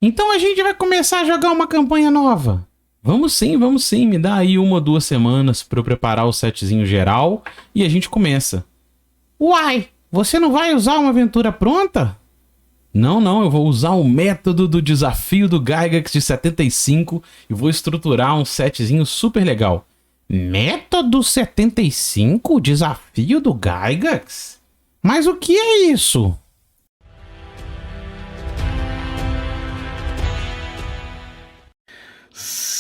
Então a gente vai começar a jogar uma campanha nova. Vamos sim. Me dá aí 1 ou 2 semanas pra eu preparar o setzinho geral e a gente começa. Uai, você não vai usar uma aventura pronta? Não, eu vou usar o método do desafio do Gygax de 75 e vou estruturar um setzinho super legal. Método 75? Desafio do Gygax? Mas o que é isso?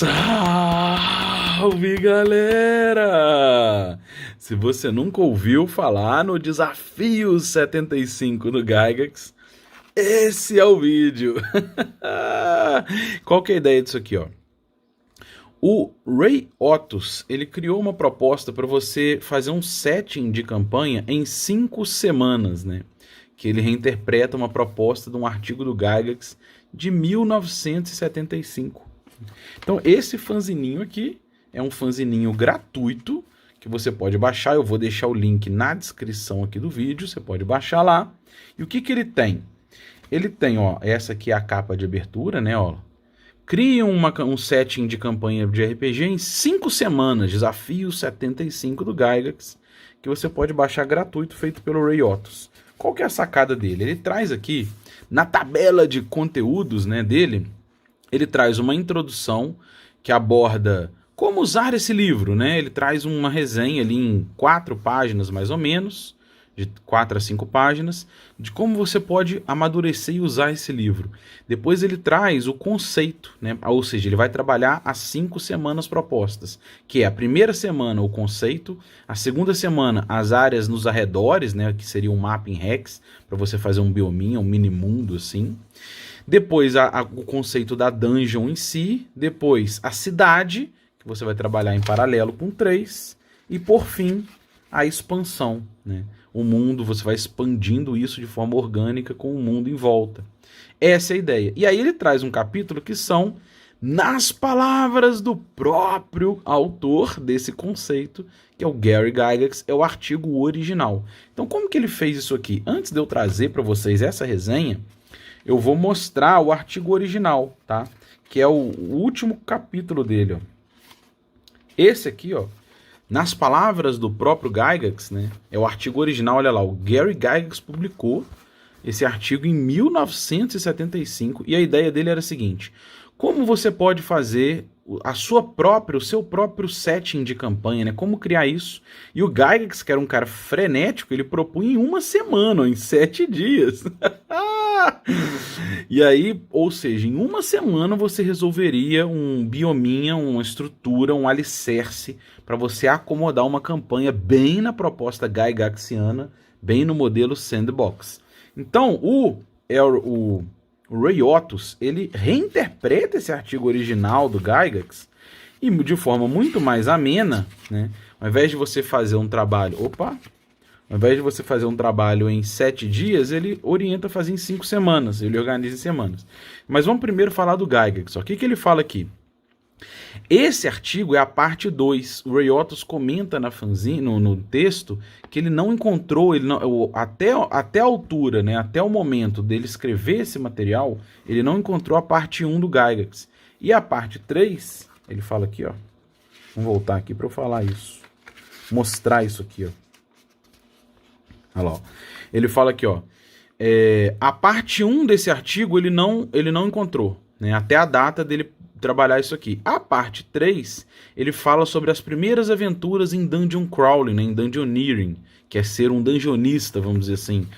Salve, galera! Se você nunca ouviu falar no Desafio 75 do Gygax, esse é o vídeo. Qual que é a ideia disso aqui, ó? O Ray Otus, ele criou uma proposta para você fazer um setting de campanha em 5 semanas, né? Que ele reinterpreta uma proposta de um artigo do Gygax de 1975. Então, esse fanzininho aqui é um fanzininho gratuito que você pode baixar. Eu vou deixar o link na descrição aqui do vídeo, você pode baixar lá. E o que que ele tem? Ele tem, ó, essa aqui é a capa de abertura, né, ó. Crie um setting de campanha de RPG em 5 semanas, Desafio 75 do Gygax, que você pode baixar gratuito, feito pelo Ray Otus. Qual que é a sacada dele? Ele traz aqui, na tabela de conteúdos, né, dele, ele traz uma introdução que aborda como usar esse livro, né? Ele traz uma resenha ali em 4 páginas, mais ou menos, de 4 a 5 páginas, de como você pode amadurecer e usar esse livro. Depois ele traz o conceito, né? Ou seja, ele vai trabalhar as 5 semanas propostas, que é a primeira semana o conceito, a segunda semana as áreas nos arredores, né? Que seria um mapping hex, para você fazer um biominha, um mini mundo assim. Depois o conceito da dungeon em si, depois a cidade, que você vai trabalhar em paralelo com 3, e por fim a expansão, né? O mundo, você vai expandindo isso de forma orgânica com o mundo em volta. Essa é a ideia. E aí ele traz um capítulo que são nas palavras do próprio autor desse conceito, que é o Gary Gygax, é o artigo original. Então como que ele fez isso aqui? Antes de eu trazer para vocês essa resenha, eu vou mostrar o artigo original, tá? Que é o último capítulo dele, ó. Esse aqui, ó, nas palavras do próprio Gygax, né? É o artigo original, olha lá, o Gary Gygax publicou esse artigo em 1975 e a ideia dele era a seguinte: como você pode fazer o seu próprio setting de campanha, né? Como criar isso? E o Gygax, que era um cara frenético, ele propunha em 1 semana, em 7 dias. E aí, ou seja, em 1 semana você resolveria um biominha, uma estrutura, um alicerce para você acomodar uma campanha bem na proposta Gygaxiana, bem no modelo sandbox. Então, o Ray Otus, ele reinterpreta esse artigo original do Gygax e de forma muito mais amena, né? Ao invés de você fazer um trabalho... Ao invés de você fazer um trabalho em 7 dias, ele orienta a fazer em 5 semanas. Ele organiza em semanas. Mas vamos primeiro falar do Gygax. O que ele fala aqui? Esse artigo é a parte 2. O Ray Otus comenta na fanzine, no texto, que ele não encontrou, até a altura, né, até o momento dele escrever esse material, ele não encontrou a parte 1 do Gygax. E a parte 3, ele fala aqui, ó. Vamos voltar aqui para eu falar isso. Mostrar isso aqui, ó. Olha lá, ó. Ele fala aqui, ó. A parte 1 desse artigo ele não encontrou, né, até a data dele trabalhar isso aqui. A parte 3, ele fala sobre as primeiras aventuras em dungeon crawling, né, em dungeoneering, que é ser um dungeonista, vamos dizer assim,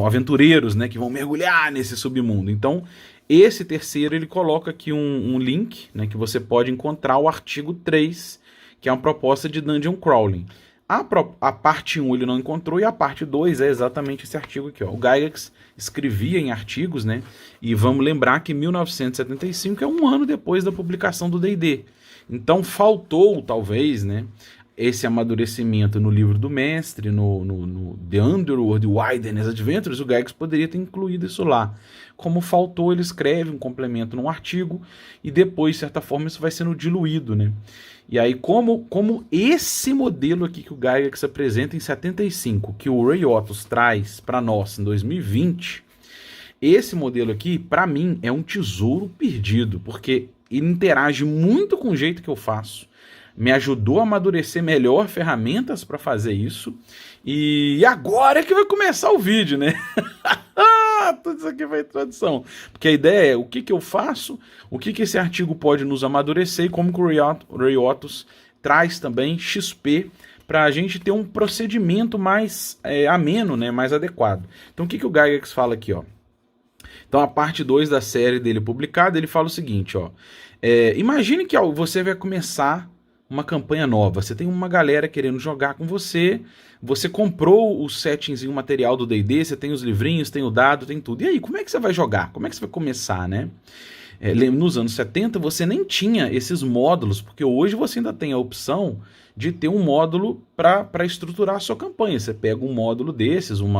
aventureiros, né, que vão mergulhar nesse submundo. Então, esse terceiro, ele coloca aqui um link, né, que você pode encontrar o artigo 3, que é uma proposta de dungeon crawling. A parte 1 ele não encontrou e a parte 2 é exatamente esse artigo aqui, ó. O Gygax escrevia em artigos, né? E vamos lembrar que 1975 é um ano depois da publicação do D&D. Então faltou, talvez, né, esse amadurecimento no livro do mestre, no The Underworld Wilderness Adventures. O Gygax poderia ter incluído isso lá. Como faltou, ele escreve um complemento num artigo e depois, de certa forma, isso vai sendo diluído, né? E aí, como esse modelo aqui que o Gygax apresenta em 75, que o Ray Otus traz para nós em 2020, esse modelo aqui, para mim, é um tesouro perdido, porque ele interage muito com o jeito que eu faço. Me ajudou a amadurecer melhor ferramentas para fazer isso. E agora é que vai começar o vídeo, né? Tudo isso aqui foi introdução. Porque a ideia é o que eu faço, o que esse artigo pode nos amadurecer e como que o Ray Otus traz também XP para a gente ter um procedimento mais ameno, né? Mais adequado. Então o que o Gygax fala aqui, ó? Então a parte 2 da série dele publicada, ele fala o seguinte, ó. Imagine que você vai começar uma campanha nova, você tem uma galera querendo jogar com você, você comprou o settingzinho material do D&D, você tem os livrinhos, tem o dado, tem tudo. E aí, como é que você vai jogar? Como é que você vai começar, né? Nos anos 70 você nem tinha esses módulos, porque hoje você ainda tem a opção de ter um módulo para estruturar a sua campanha. Você pega um módulo desses, um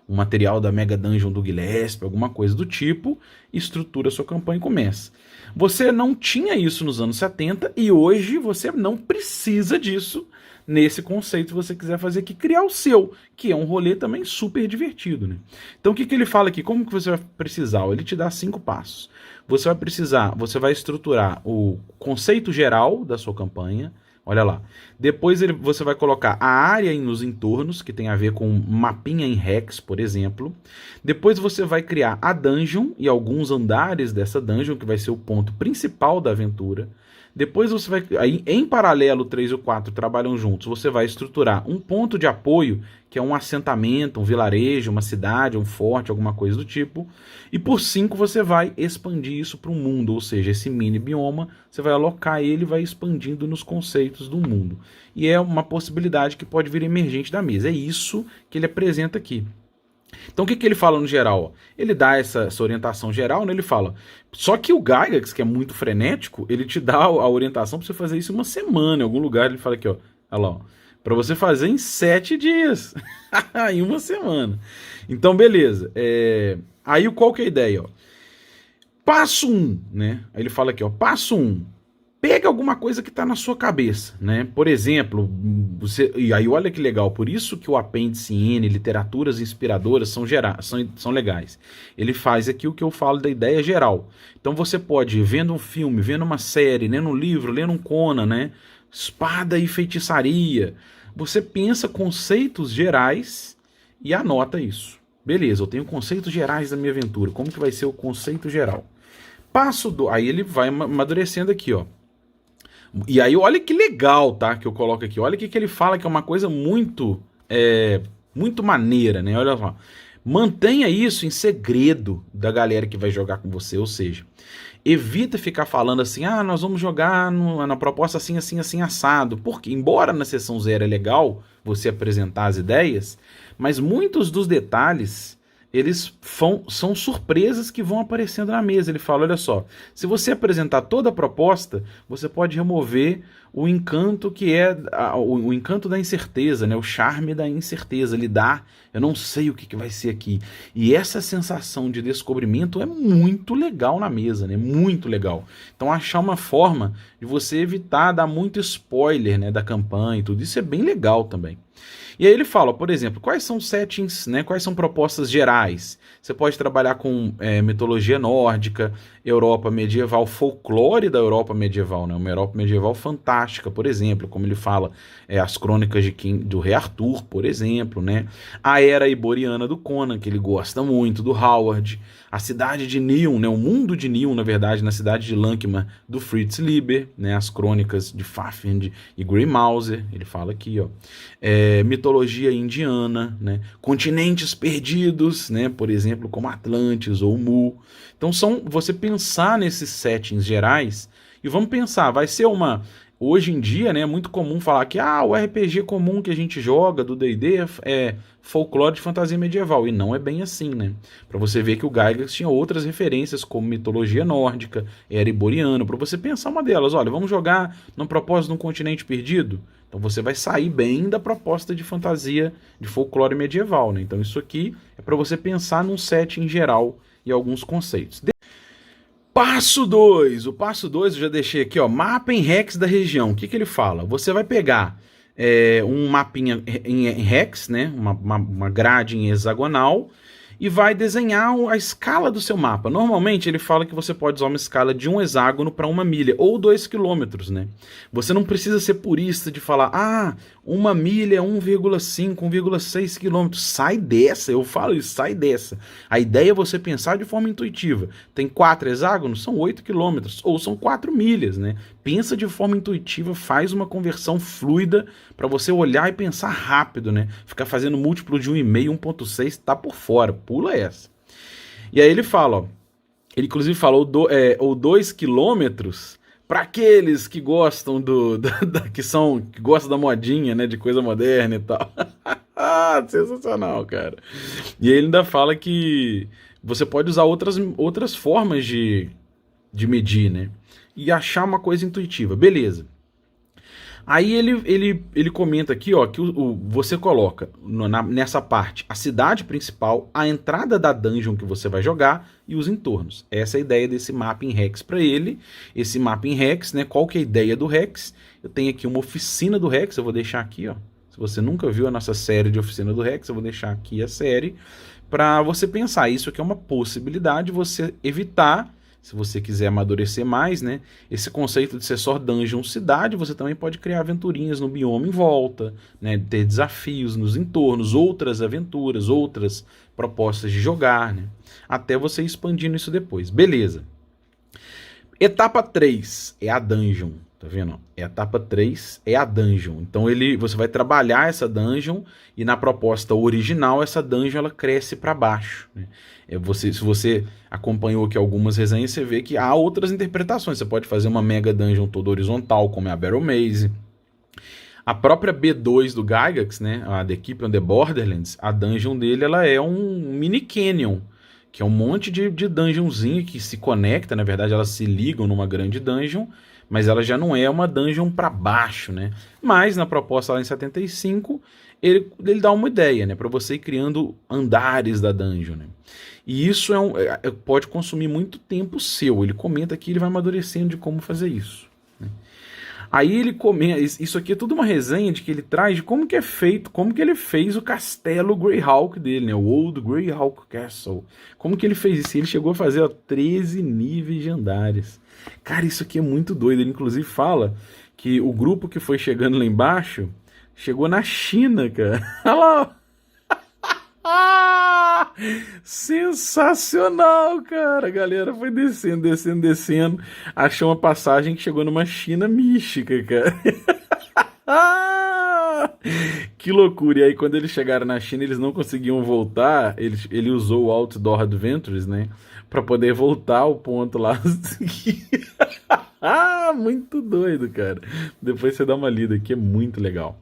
material da Mega Dungeon do Gillespie, alguma coisa do tipo, estrutura a sua campanha e começa. Você não tinha isso nos anos 70 e hoje você não precisa disso nesse conceito se você quiser fazer aqui, criar o seu, que é um rolê também super divertido, né? Então o que ele fala aqui? Como que você vai precisar? Ele te dá 5 passos. Você vai estruturar o conceito geral da sua campanha, olha lá. Depois você vai colocar a área nos entornos, que tem a ver com mapinha em Hex, por exemplo. Depois você vai criar a dungeon e alguns andares dessa dungeon, que vai ser o ponto principal da aventura. Depois você vai, aí em paralelo, o 3 e o 4 trabalham juntos, você vai estruturar um ponto de apoio, que é um assentamento, um vilarejo, uma cidade, um forte, alguma coisa do tipo. E por 5 você vai expandir isso para o mundo, ou seja, esse mini bioma, você vai alocar ele e vai expandindo nos conceitos do mundo. E é uma possibilidade que pode vir emergente da mesa. É isso que ele apresenta aqui. Então o que ele fala no geral? Ele dá essa orientação geral, né? Ele fala, só que o Gygax, que é muito frenético, ele te dá a orientação para você fazer isso em uma semana, em algum lugar. Ele fala aqui, ó, olha lá, para você fazer em 7 dias, em uma semana. Então beleza, aí qual que é a ideia? Ó? Passo 1, né? Aí ele fala aqui, ó, passo 1. Pega alguma coisa que está na sua cabeça, né? Por exemplo, e aí olha que legal, por isso que o apêndice N, literaturas inspiradoras, são legais. Ele faz aqui o que eu falo da ideia geral. Então você pode ir vendo um filme, vendo uma série, lendo um livro, lendo um Conan, né? Espada e feitiçaria. Você pensa conceitos gerais e anota isso. Beleza, eu tenho conceitos gerais da minha aventura. Como que vai ser o conceito geral? Passo 2, aí ele vai amadurecendo aqui, ó. E aí olha que legal, tá, que eu coloco aqui. Olha o que ele fala, que é uma coisa muito muito maneira, né? Olha só. Mantenha isso em segredo da galera que vai jogar com você, ou seja, evita ficar falando assim, nós vamos jogar na proposta assim, assim, assim, assado. Porque, embora na sessão 0 é legal você apresentar as ideias, mas muitos dos detalhes eles são surpresas que vão aparecendo na mesa. Ele fala, olha só, se você apresentar toda a proposta, você pode remover o encanto que é o encanto da incerteza, né? O charme da incerteza, lidar, eu não sei o que vai ser aqui. E essa sensação de descobrimento é muito legal na mesa, né? Muito legal. Então achar uma forma de você evitar dar muito spoiler, né, da campanha e tudo, isso é bem legal também. E aí ele fala, por exemplo, quais são settings, né, quais são propostas gerais? Você pode trabalhar com mitologia nórdica, Europa medieval, folclore da Europa medieval, né? Uma Europa medieval fantástica, por exemplo, como ele fala, as crônicas do Rei Arthur, por exemplo, né? A era iboriana do Conan, que ele gosta muito, do Howard, a cidade de Niln, né? O mundo de Niln, na verdade, na cidade de Lankmar, do Fritz Lieber, né? As crônicas de Fafnir e Grimauser, ele fala aqui, ó. Mitologia indiana, né? Continentes perdidos, né? Por exemplo, como Atlantis ou Mu. Então você pensar nesses settings gerais e vamos pensar, vai ser hoje em dia, né, é muito comum falar que o RPG comum que a gente joga do D&D é folclore de fantasia medieval, e não é bem assim, né? Para você ver que o Gygax tinha outras referências como mitologia nórdica, era iboriano, para você pensar uma delas, olha, vamos jogar no propósito de um continente perdido? Então você vai sair bem da proposta de fantasia de folclore medieval, né? Então isso aqui é para você pensar num setting geral e alguns conceitos. Passo 2. O passo 2 eu já deixei aqui, ó, mapa em Hex da região. O que ele fala? Você vai pegar um mapinha em Hex, né, uma grade em hexagonal, e vai desenhar a escala do seu mapa. Normalmente ele fala que você pode usar uma escala de 1 hexágono para 1 milha, ou 2 quilômetros, né? Você não precisa ser purista de falar, 1 milha é 1,5, 1,6 quilômetros. Sai dessa, eu falo isso, sai dessa. A ideia é você pensar de forma intuitiva. Tem 4 hexágonos, são 8 quilômetros, ou são 4 milhas, né? Pensa de forma intuitiva, faz uma conversão fluida para você olhar e pensar rápido, né? Ficar fazendo múltiplo de 1,5, 1,6, tá por fora, pula essa. E aí ele fala, ele inclusive falou ou 2 quilômetros para aqueles que gostam que gostam da modinha, né, de coisa moderna e tal. Sensacional, cara. E aí ele ainda fala que você pode usar outras formas de medir, né? E achar uma coisa intuitiva. Beleza. Aí ele comenta aqui, ó, que você coloca nessa parte a cidade principal, a entrada da dungeon que você vai jogar e os entornos. Essa é a ideia desse mapping Hex para ele. Esse mapping Hex, né? Qual que é a ideia do Hex? Eu tenho aqui uma oficina do Hex, eu vou deixar aqui, ó. Se você nunca viu a nossa série de oficina do Hex, eu vou deixar aqui a série para você pensar. Isso aqui é uma possibilidade, você evitar. Se você quiser amadurecer mais, né? Esse conceito de ser só dungeon cidade, você também pode criar aventurinhas no bioma em volta, né? Ter desafios nos entornos, outras aventuras, outras propostas de jogar, né? Até você expandindo isso depois. Beleza. Etapa 3 é a dungeon. Tá vendo? Etapa 3 é a dungeon. Então você vai trabalhar essa dungeon e na proposta original essa dungeon ela cresce para baixo, né? Se você acompanhou aqui algumas resenhas, você vê que há outras interpretações. Você pode fazer uma mega dungeon toda horizontal, como é a Battle Maze. A própria B2 do Gygax, né, a The Keep on the Borderlands, a dungeon dele ela é um mini canyon, que é um monte de dungeonzinho que se conecta, na verdade elas se ligam numa grande dungeon, mas ela já não é uma dungeon para baixo, né? Mas na proposta lá em 75, ele dá uma ideia, né, para você ir criando andares da dungeon, né? E isso pode consumir muito tempo seu. Ele comenta aqui, ele vai amadurecendo de como fazer isso, né? Aí ele comenta, isso aqui é tudo uma resenha de que ele traz de como que é feito, como que ele fez o castelo Greyhawk dele, né? O Old Greyhawk Castle. Como que ele fez isso? Ele chegou a fazer 13 níveis de andares. Cara, isso aqui é muito doido. Ele inclusive fala que o grupo que foi chegando lá embaixo chegou na China, cara. Olha lá. Sensacional, cara. A galera foi descendo. Achou uma passagem que chegou numa China mística, cara. Que loucura. E aí quando eles chegaram na China, eles não conseguiam voltar. Ele usou o Outdoor Adventures, né, pra poder voltar ao ponto lá. Muito doido, cara. Depois você dá uma lida aqui, é muito legal.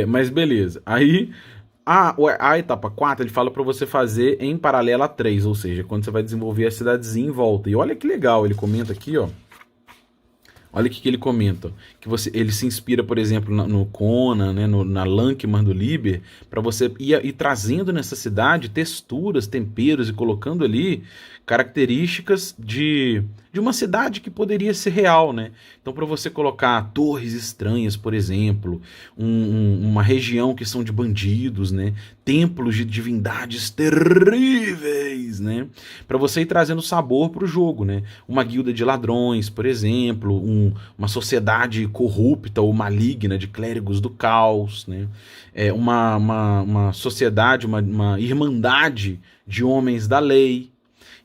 Mas beleza. Aí a etapa 4 ele fala para você fazer em paralelo a 3, ou seja, quando você vai desenvolver a cidadezinha em volta. E olha que legal, ele comenta aqui, ó. Olha o que ele comenta, que ele se inspira, por exemplo, no Conan, né, na Lankman do Liber, para você ir trazendo nessa cidade texturas, temperos e colocando ali características de uma cidade que poderia ser real, né? Então, para você colocar torres estranhas, por exemplo, uma região que são de bandidos, né? Templos de divindades terríveis, né? Para você ir trazendo sabor para o jogo, né? Uma guilda de ladrões, por exemplo, uma sociedade corrupta ou maligna de clérigos do caos, né? Uma sociedade, uma irmandade de homens da lei.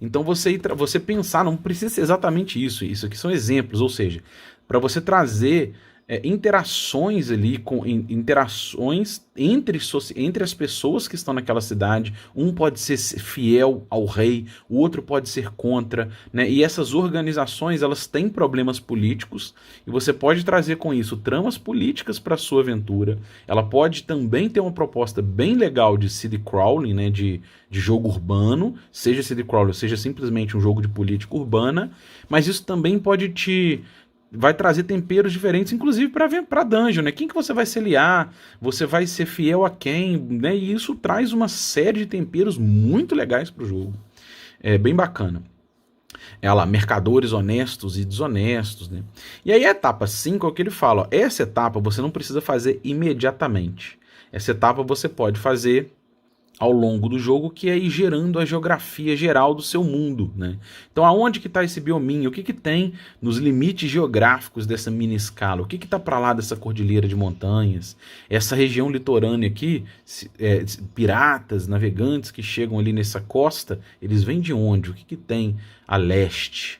Então você pensar, não precisa ser exatamente isso aqui são exemplos, ou seja, para você trazer interações ali, interações entre as pessoas que estão naquela cidade. Um pode ser fiel ao rei, o outro pode ser contra, né? E essas organizações elas têm problemas políticos e você pode trazer com isso tramas políticas para sua aventura. Ela pode também ter uma proposta bem legal de city crawling, né? De jogo urbano, seja city crawling, seja simplesmente um jogo de política urbana, mas isso também vai trazer temperos diferentes, inclusive para dungeon, né? Quem que você vai se aliar? Você vai ser fiel a quem? Né? E isso traz uma série de temperos muito legais para o jogo. É bem bacana. Olha lá, mercadores honestos e desonestos, né? E aí a etapa 5 é o que ele fala. Ó, essa etapa você não precisa fazer imediatamente. Essa etapa você pode fazer ao longo do jogo, que é ir gerando a geografia geral do seu mundo, né? Então, aonde que está esse biominho? O que que tem nos limites geográficos dessa mini escala? O que que está para lá dessa cordilheira de montanhas? Essa região litorânea aqui, piratas, navegantes que chegam ali nessa costa, eles vêm de onde? O que que tem a leste?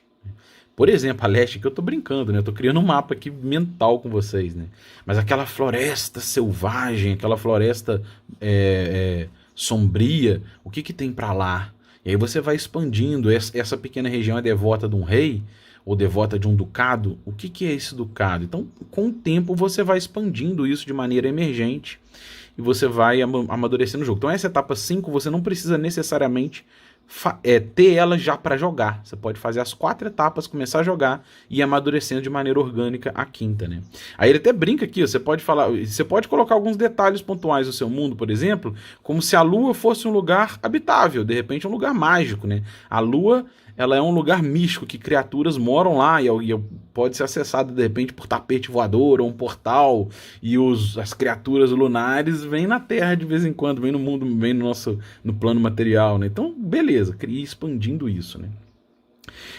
Por exemplo, a leste, que eu tô brincando, né? Eu tô criando um mapa aqui mental com vocês, né? Mas aquela floresta selvagem, aquela floresta sombria, o que que tem para lá? E aí você vai expandindo. Essa pequena região é devota de um rei ou devota de um ducado. O que que é esse ducado? Então, com o tempo, você vai expandindo isso de maneira emergente e você vai amadurecendo o jogo. Então, essa etapa 5, você não precisa necessariamente ter ela já para jogar. Você pode fazer as 4 etapas, começar a jogar e ir amadurecendo de maneira orgânica a quinta, né? Aí ele até brinca aqui, ó, você pode colocar alguns detalhes pontuais do seu mundo, por exemplo, como se a Lua fosse um lugar habitável, de repente um lugar mágico, né? A Lua, ela é um lugar místico que criaturas moram lá e pode ser acessado de repente por tapete voador ou um portal, e as criaturas lunares vêm na Terra de vez em quando, vêm no mundo, vêm no plano material, né? Então, beleza, cria expandindo isso, né?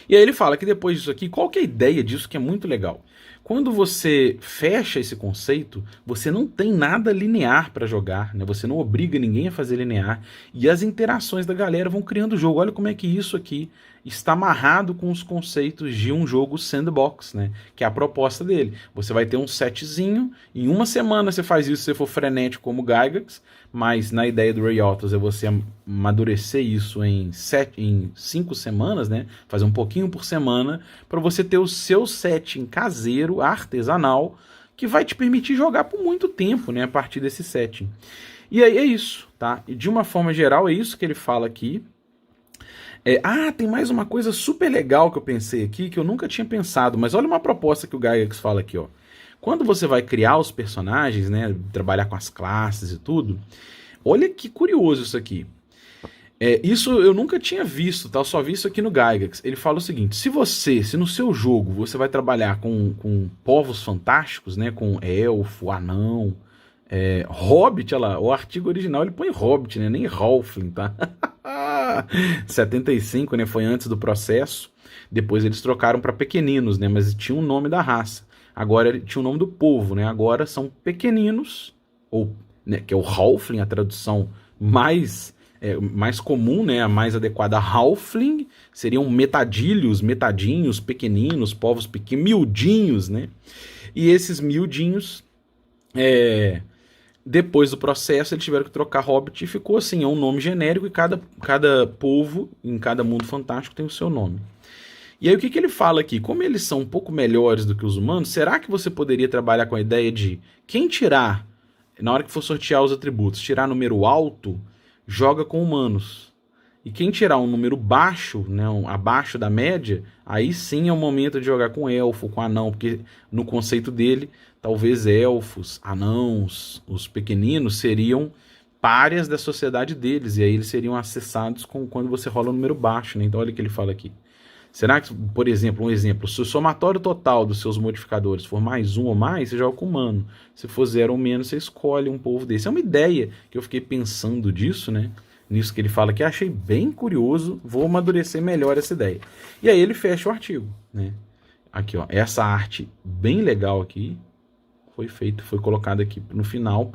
E aí ele fala que depois disso aqui, qual que é a ideia disso que é muito legal? Quando você fecha esse conceito, você não tem nada linear para jogar, né? Você não obriga ninguém a fazer linear, e as interações da galera vão criando o jogo. Olha como é que isso aqui está amarrado com os conceitos de um jogo sandbox, né? Que é a proposta dele. Você vai ter um setzinho, em uma semana você faz isso se você for frenético como Gygax, mas na ideia do Ray Autos é você amadurecer isso em 5 semanas, né? Fazer um pouquinho por semana, para você ter o seu setting caseiro, artesanal, que vai te permitir jogar por muito tempo, né? A partir desse setting. E aí é isso, tá? E de uma forma geral é isso que ele fala aqui. Tem mais uma coisa super legal que eu pensei aqui, que eu nunca tinha pensado, mas olha uma proposta que o Gygax fala aqui, ó. Quando você vai criar os personagens, né, trabalhar com as classes e tudo, olha que curioso isso aqui. Isso eu nunca tinha visto, tá? Eu só vi isso aqui no Gygax. Ele fala o seguinte: se no seu jogo você vai trabalhar com povos fantásticos, né, com elfo, anão, hobbit, olha lá, o artigo original ele põe hobbit, né, nem halfling, tá? 75, né, foi antes do processo. Depois eles trocaram para pequeninos, né, mas tinha um nome da raça. Agora tinha o nome do povo, né? Agora são pequeninos, ou, né, que é o halfling, a tradução mais comum, né? A mais adequada. Halfling seriam metadinhos, pequeninos, povos pequenos, miudinhos, né? E esses miudinhos, depois do processo, eles tiveram que trocar hobbit e ficou assim, é um nome genérico, e cada povo em cada mundo fantástico tem o seu nome. E aí o que ele fala aqui? Como eles são um pouco melhores do que os humanos, será que você poderia trabalhar com a ideia de quem tirar, na hora que for sortear os atributos, tirar número alto, joga com humanos. E quem tirar um número baixo, né, abaixo da média, aí sim é o momento de jogar com elfo, com anão, porque no conceito dele, talvez elfos, anãos, os pequeninos seriam párias da sociedade deles, e aí eles seriam acessados quando você rola um número baixo, né? Então olha o que ele fala aqui. Será que, por exemplo, se o somatório total dos seus modificadores for mais um ou mais, você joga com humano. Se for 0 ou menos, você escolhe um povo desse. É uma ideia que eu fiquei pensando disso, né? Nisso que ele fala, que achei bem curioso, vou amadurecer melhor essa ideia. E aí ele fecha o artigo, né? Aqui, ó, essa arte bem legal aqui foi colocada aqui no final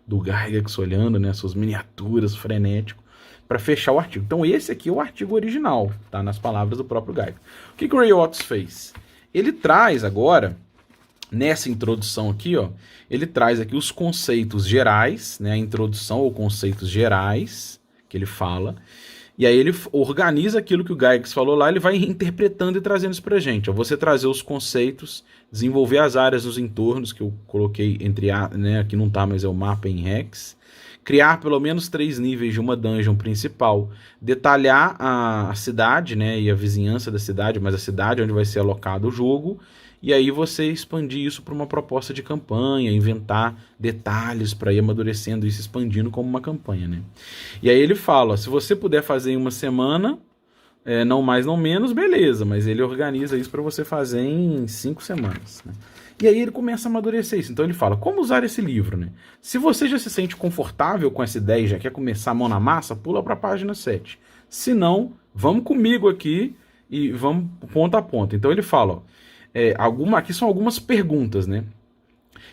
do Gygax olhando, né, suas miniaturas, frenético, para fechar o artigo. Então esse aqui é o artigo original, tá? Nas palavras do próprio Gygax. O que o Ray Oates fez? Ele traz agora, nessa introdução aqui, ó, ele traz aqui os conceitos gerais, né? A introdução ou conceitos gerais que ele fala, e aí ele organiza aquilo que o Gygax falou lá, ele vai interpretando e trazendo isso pra gente. Ó, você trazer os conceitos, desenvolver as áreas dos entornos, que eu coloquei né, aqui não tá, mas é o mapa em Hex, criar pelo menos 3 níveis de uma dungeon principal, detalhar a cidade, né, e a vizinhança da cidade, mas a cidade onde vai ser alocado o jogo, e aí você expandir isso para uma proposta de campanha, inventar detalhes para ir amadurecendo isso, expandindo como uma campanha, né? E aí ele fala, ó, se você puder fazer em uma semana, não mais, não menos, beleza, mas ele organiza isso para você fazer em 5 semanas, né? E aí ele começa a amadurecer isso. Então ele fala, como usar esse livro, né? Se você já se sente confortável com essa ideia e já quer começar a mão na massa, pula para a página 7. Se não, vamos comigo aqui e vamos ponto a ponto. Então ele fala, ó, aqui são algumas perguntas, né?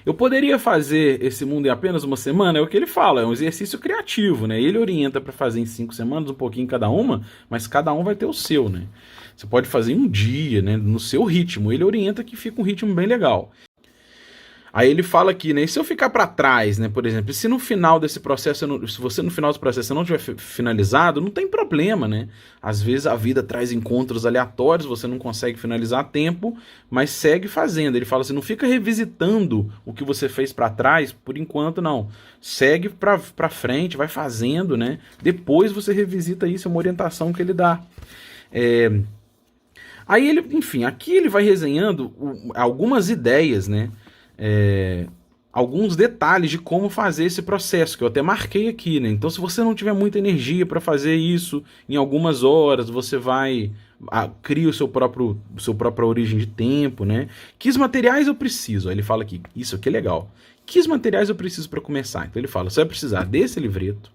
Eu poderia fazer esse mundo em apenas uma semana? É o que ele fala, é um exercício criativo, né? Ele orienta para fazer em 5 semanas, um pouquinho cada uma, mas cada um vai ter o seu, né? Você pode fazer em um dia, né? No seu ritmo. Ele orienta que fica um ritmo bem legal. Aí ele fala aqui, né? E se eu ficar para trás, né? Por exemplo, se no final desse processo, se você no final desse processo não tiver finalizado, não tem problema, né? Às vezes a vida traz encontros aleatórios, você não consegue finalizar a tempo, mas segue fazendo. Ele fala assim, não fica revisitando o que você fez para trás, por enquanto não. Segue para frente, vai fazendo, né? Depois você revisita isso, é uma orientação que ele dá. Aí ele, enfim, aqui ele vai resenhando algumas ideias, né? Alguns detalhes de como fazer esse processo, que eu até marquei aqui, né? Então, se você não tiver muita energia para fazer isso em algumas horas, você vai cria sua própria origem de tempo, né? Que materiais eu preciso? Aí ele fala aqui, isso aqui é legal. Que materiais eu preciso para começar? Então ele fala, você vai precisar desse livreto,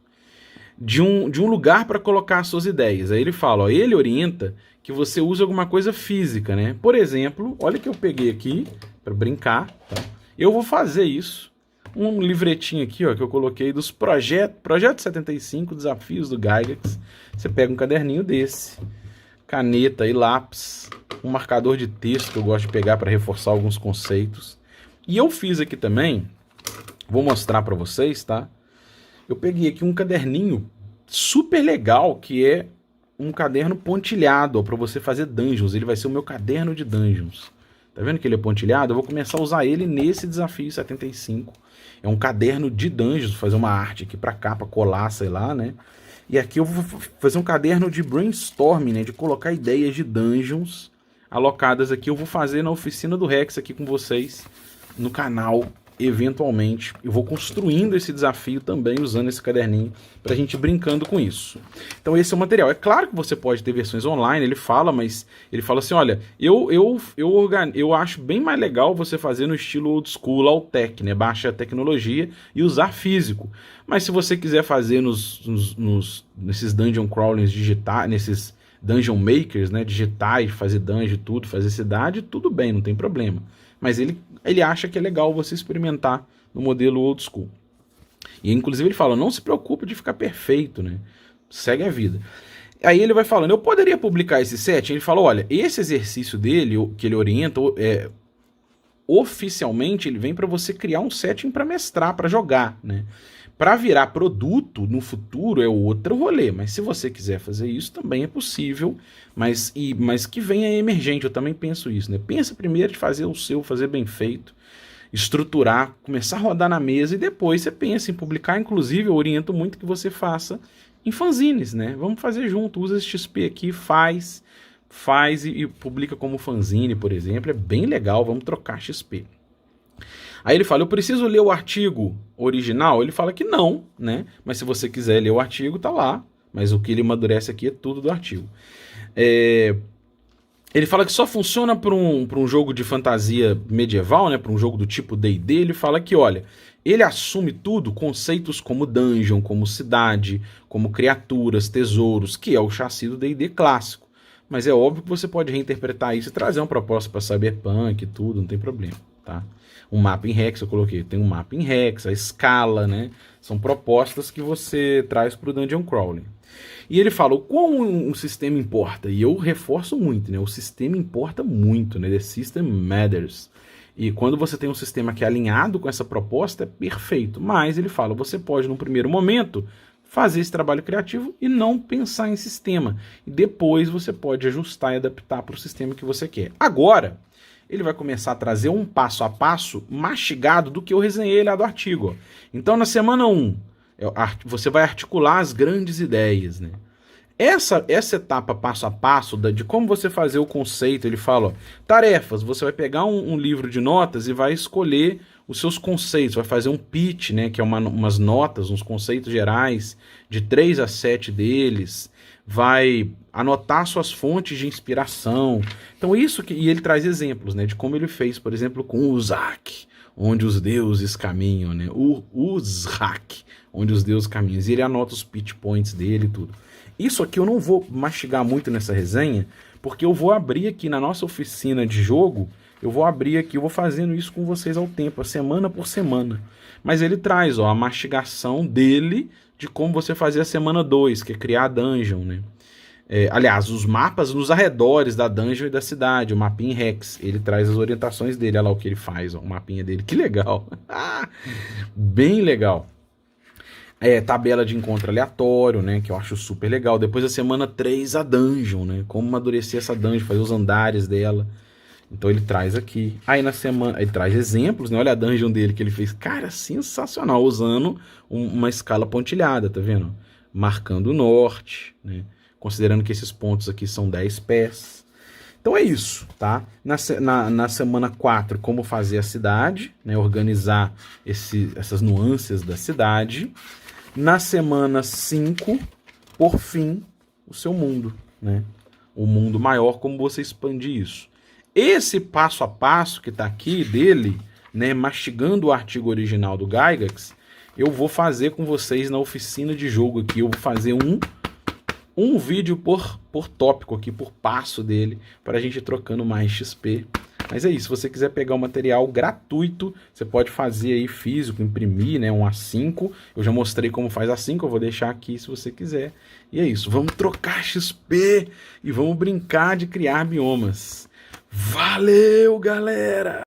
de um lugar para colocar as suas ideias. Aí ele fala, ó, ele orienta que você use alguma coisa física, né? Por exemplo, olha que eu peguei aqui para brincar, tá? Eu vou fazer isso. Um livretinho aqui, ó, que eu coloquei dos Projeto 75, Desafios do Gygax. Você pega um caderninho desse, caneta e lápis, um marcador de texto que eu gosto de pegar para reforçar alguns conceitos. E eu fiz aqui também, vou mostrar para vocês, tá? Eu peguei aqui um caderninho super legal, que é um caderno pontilhado, para você fazer dungeons. Ele vai ser o meu caderno de dungeons. Tá vendo que ele é pontilhado? Eu vou começar a usar ele nesse desafio 75. É um caderno de dungeons, vou fazer uma arte aqui para cá, para colar, sei lá, né? E aqui eu vou fazer um caderno de brainstorming, né? De colocar ideias de dungeons alocadas aqui. Eu vou fazer na oficina do Rex aqui com vocês, no canal, eventualmente. Eu vou construindo esse desafio também usando esse caderninho pra gente brincando com isso. Então esse é o material. É claro que você pode ter versões online, ele fala, mas ele fala assim, olha, eu acho bem mais legal você fazer no estilo old school, all-tech, né? Baixa tecnologia e usar físico. Mas se você quiser fazer nesses dungeon crawlings digitais, nesses dungeon makers, né, digitais, fazer dungeon tudo, fazer cidade, tudo bem, não tem problema. Mas ele acha que é legal você experimentar no modelo old school. E inclusive ele fala, não se preocupe de ficar perfeito, né? Segue a vida. Aí ele vai falando, eu poderia publicar esse set? Ele fala, olha, esse exercício dele, que ele orienta, oficialmente ele vem para você criar um setting para mestrar, para jogar, né? Para virar produto no futuro é outro rolê, mas se você quiser fazer isso também é possível, mas que venha emergente, eu também penso isso, né? Pensa primeiro de fazer o seu, fazer bem feito, estruturar, começar a rodar na mesa e depois você pensa em publicar. Inclusive eu oriento muito que você faça em fanzines, né? Vamos fazer junto, usa esse XP aqui, faz e publica como fanzine, por exemplo, é bem legal, vamos trocar XP. Aí ele fala, eu preciso ler o artigo original? Ele fala que não, né? Mas se você quiser ler o artigo, tá lá. Mas o que ele amadurece aqui é tudo do artigo. Ele fala que só funciona para um jogo de fantasia medieval, né? Para um jogo do tipo D&D. Ele fala que, olha, ele assume tudo, conceitos como dungeon, como cidade, como criaturas, tesouros, que é o chassi do D&D clássico. Mas é óbvio que você pode reinterpretar isso e trazer uma proposta para Cyberpunk e tudo, não tem problema, tá? Um mapa em Hex, eu coloquei, tem um mapa em Hex, a escala, né? São propostas que você traz para o Dungeon Crawling. E ele fala, o quão um sistema importa? E eu reforço muito, né? O sistema importa muito, né? The system matters. E quando você tem um sistema que é alinhado com essa proposta, é perfeito. Mas ele fala, você pode, num primeiro momento, fazer esse trabalho criativo e não pensar em sistema. E depois você pode ajustar e adaptar para o sistema que você quer. Agora, ele vai começar a trazer um passo a passo mastigado do que eu resenhei lá do artigo. Ó. Então, na semana 1, você vai articular as grandes ideias, né? Essa etapa passo a passo de como você fazer o conceito, ele fala, ó, tarefas, você vai pegar um livro de notas e vai escolher os seus conceitos, vai fazer um pitch, né, que é umas notas, uns conceitos gerais, de 3 a 7 deles, vai anotar suas fontes de inspiração. Então e ele traz exemplos, né, de como ele fez, por exemplo, com o Uzak, onde os deuses caminham, né, o Uzak, onde os deuses caminham, e ele anota os pitch points dele e tudo. Isso aqui eu não vou mastigar muito nessa resenha, porque eu vou abrir aqui na nossa oficina de jogo, eu vou fazendo isso com vocês ao tempo, semana por semana. Mas ele traz, ó, a mastigação dele de como você fazer a semana 2, que é criar a dungeon, né? Aliás, os mapas nos arredores da dungeon e da cidade, o mapinha em Hex, ele traz as orientações dele, olha lá o que ele faz, ó, o mapinha dele, que legal. Bem legal. Tabela de encontro aleatório, né, que eu acho super legal. Depois da semana 3, a dungeon, né, como amadurecer essa dungeon, fazer os andares dela. Então ele traz aqui. Aí na semana, ele traz exemplos, né? Olha a dungeon dele que ele fez. Cara, sensacional, usando uma escala pontilhada, tá vendo? Marcando o norte, né? Considerando que esses pontos aqui são 10 pés. Então é isso, tá? Na semana 4, como fazer a cidade, né? Organizar essas nuances da cidade. Na semana 5, por fim, o seu mundo, né? O mundo maior, como você expandir isso. Esse passo a passo que está aqui dele, né, mastigando o artigo original do Gygax, eu vou fazer com vocês na oficina de jogo aqui. Eu vou fazer um vídeo por tópico aqui, por passo dele, para a gente ir trocando mais XP. Mas é isso, se você quiser pegar o material gratuito, você pode fazer aí físico, imprimir, né, um A5. Eu já mostrei como faz A5, eu vou deixar aqui se você quiser. E é isso, vamos trocar XP e vamos brincar de criar biomas. Valeu, galera!